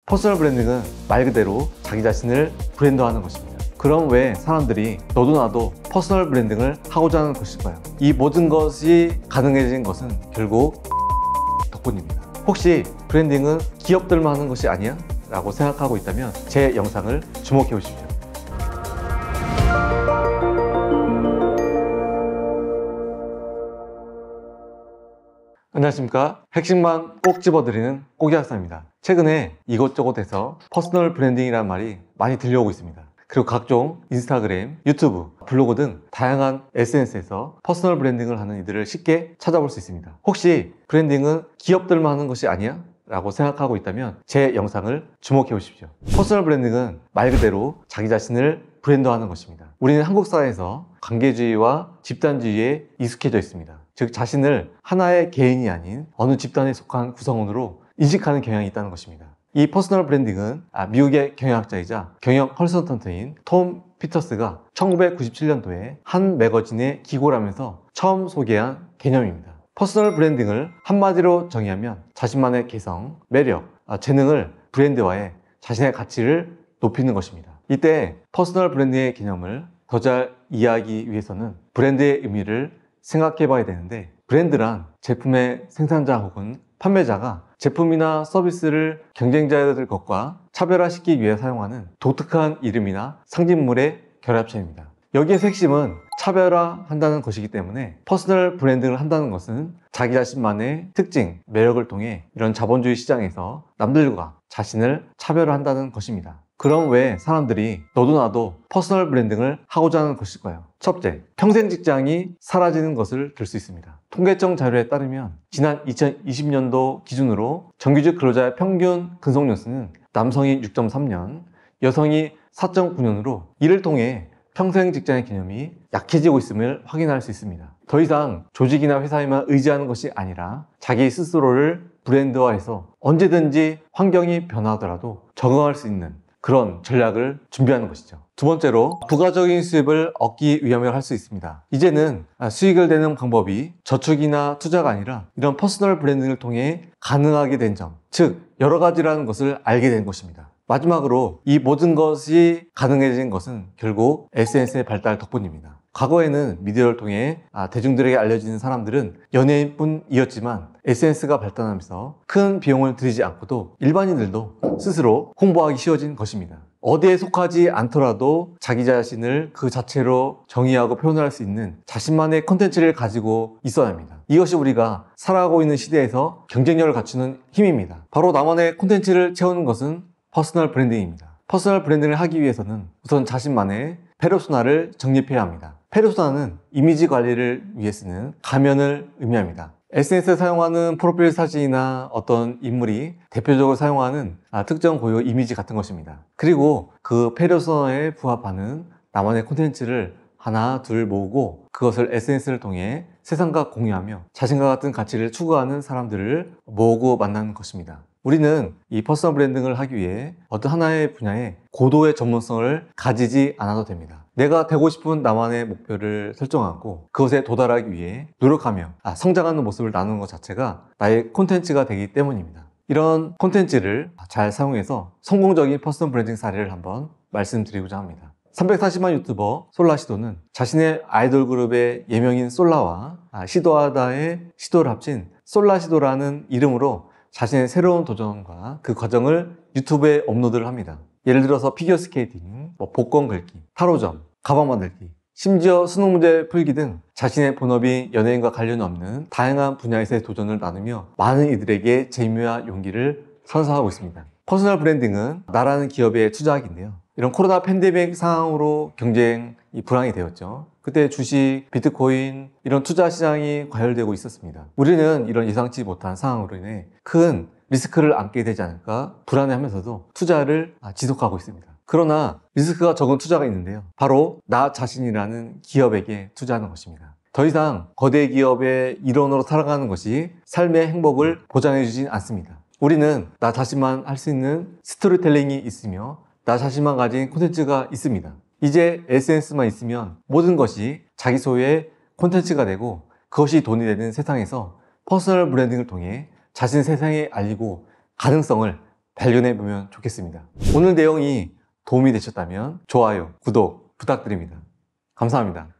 퍼스널 브랜딩은 말 그대로 자기 자신을 브랜드화하는 것입니다. 그럼 왜 사람들이 너도 나도 퍼스널 브랜딩을 하고자 하는 것일까요? 이 모든 것이 가능해진 것은 결국 덕분입니다. 혹시 브랜딩은 기업들만 하는 것이 아니야? 라고 생각하고 있다면 제 영상을 주목해 보십시오. 안녕하십니까. 핵심만 꼭 집어드리는 꼬기학사입니다. 최근에 이곳저곳에서 퍼스널 브랜딩이라는 말이 많이 들려오고 있습니다. 그리고 각종 인스타그램, 유튜브, 블로그 등 다양한 SNS에서 퍼스널 브랜딩을 하는 이들을 쉽게 찾아볼 수 있습니다. 혹시 브랜딩은 기업들만 하는 것이 아니야? 라고 생각하고 있다면 제 영상을 주목해 보십시오. 퍼스널 브랜딩은 말 그대로 자기 자신을 브랜드화하는 것입니다. 우리는 한국 사회에서 관계주의와 집단주의에 익숙해져 있습니다. 즉 자신을 하나의 개인이 아닌 어느 집단에 속한 구성원으로 인식하는 경향이 있다는 것입니다. 이 퍼스널 브랜딩은 미국의 경영학자이자 경영 컨설턴트인 톰 피터스가 1997년도에 한 매거진에 기고를 하면서 처음 소개한 개념입니다. 퍼스널 브랜딩을 한마디로 정의하면 자신만의 개성, 매력, 재능을 브랜드화해 자신의 가치를 높이는 것입니다. 이때 퍼스널 브랜딩의 개념을 더 잘 이해하기 위해서는 브랜드의 의미를 생각해 봐야 되는데, 브랜드란 제품의 생산자 혹은 판매자가 제품이나 서비스를 경쟁자들 것과 차별화시키기 위해 사용하는 독특한 이름이나 상징물의 결합체입니다. 여기에서 핵심은 차별화한다는 것이기 때문에 퍼스널 브랜딩을 한다는 것은 자기 자신만의 특징, 매력을 통해 이런 자본주의 시장에서 남들과 자신을 차별화한다는 것입니다. 그럼 왜 사람들이 너도 나도 퍼스널 브랜딩을 하고자 하는 것일까요? 첫째, 평생 직장이 사라지는 것을 들 수 있습니다. 통계청 자료에 따르면 지난 2020년도 기준으로 정규직 근로자의 평균 근속연수는 남성이 6.3년, 여성이 4.9년으로 이를 통해 평생 직장의 개념이 약해지고 있음을 확인할 수 있습니다. 더 이상 조직이나 회사에만 의지하는 것이 아니라 자기 스스로를 브랜드화해서 언제든지 환경이 변하더라도 적응할 수 있는 그런 전략을 준비하는 것이죠. 두 번째로, 부가적인 수입을 얻기 위함이라고 할 수 있습니다. 이제는 수익을 내는 방법이 저축이나 투자가 아니라 이런 퍼스널 브랜딩을 통해 가능하게 된 점, 즉 여러 가지라는 것을 알게 된 것입니다. 마지막으로, 이 모든 것이 가능해진 것은 결국 SNS의 발달 덕분입니다. 과거에는 미디어를 통해 대중들에게 알려지는 사람들은 연예인뿐이었지만 SNS가 발달하면서 큰 비용을 들이지 않고도 일반인들도 스스로 홍보하기 쉬워진 것입니다. 어디에 속하지 않더라도 자기 자신을 그 자체로 정의하고 표현할 수 있는 자신만의 콘텐츠를 가지고 있어야 합니다. 이것이 우리가 살아가고 있는 시대에서 경쟁력을 갖추는 힘입니다. 바로 나만의 콘텐츠를 채우는 것은 퍼스널 브랜딩입니다. 퍼스널 브랜딩을 하기 위해서는 우선 자신만의 페르소나를 정립해야 합니다. 페르소나는 이미지 관리를 위해 쓰는 가면을 의미합니다. SNS에 사용하는 프로필 사진이나 어떤 인물이 대표적으로 사용하는 특정 고유 이미지 같은 것입니다. 그리고 그 페르소나에 부합하는 나만의 콘텐츠를 하나, 둘 모으고 그것을 SNS를 통해 세상과 공유하며 자신과 같은 가치를 추구하는 사람들을 모으고 만나는 것입니다. 우리는 이 퍼스널 브랜딩을 하기 위해 어떤 하나의 분야에 고도의 전문성을 가지지 않아도 됩니다. 내가 되고 싶은 나만의 목표를 설정하고 그것에 도달하기 위해 노력하며 성장하는 모습을 나누는 것 자체가 나의 콘텐츠가 되기 때문입니다. 이런 콘텐츠를 잘 사용해서 성공적인 퍼스널 브랜딩 사례를 한번 말씀드리고자 합니다. 340만 유튜버 솔라시도는 자신의 아이돌 그룹의 예명인 솔라와 시도하다의 시도를 합친 솔라시도라는 이름으로 자신의 새로운 도전과 그 과정을 유튜브에 업로드를 합니다. 예를 들어서 피겨스케이팅, 복권 긁기, 타로점, 가방 만들기, 심지어 수능 문제 풀기 등 자신의 본업인 연예인과 관련 없는 다양한 분야에서의 도전을 나누며 많은 이들에게 재미와 용기를 선사하고 있습니다. 퍼스널 브랜딩은 나라는 기업의 투자학인데요. 이런 코로나 팬데믹 상황으로 경쟁이 불황이 되었죠. 그때 주식, 비트코인 이런 투자 시장이 과열되고 있었습니다. 우리는 이런 예상치 못한 상황으로 인해 큰 리스크를 안게 되지 않을까 불안해하면서도 투자를 지속하고 있습니다. 그러나 리스크가 적은 투자가 있는데요. 바로 나 자신이라는 기업에게 투자하는 것입니다. 더 이상 거대 기업의 일원으로 살아가는 것이 삶의 행복을 보장해 주진 않습니다. 우리는 나 자신만 할 수 있는 스토리텔링이 있으며 나 자신만 가진 콘텐츠가 있습니다. 이제 SNS만 있으면 모든 것이 자기 소유의 콘텐츠가 되고 그것이 돈이 되는 세상에서 퍼스널 브랜딩을 통해 자신 세상에 알리고 가능성을 발견해 보면 좋겠습니다. 오늘 내용이 도움이 되셨다면 좋아요, 구독 부탁드립니다. 감사합니다.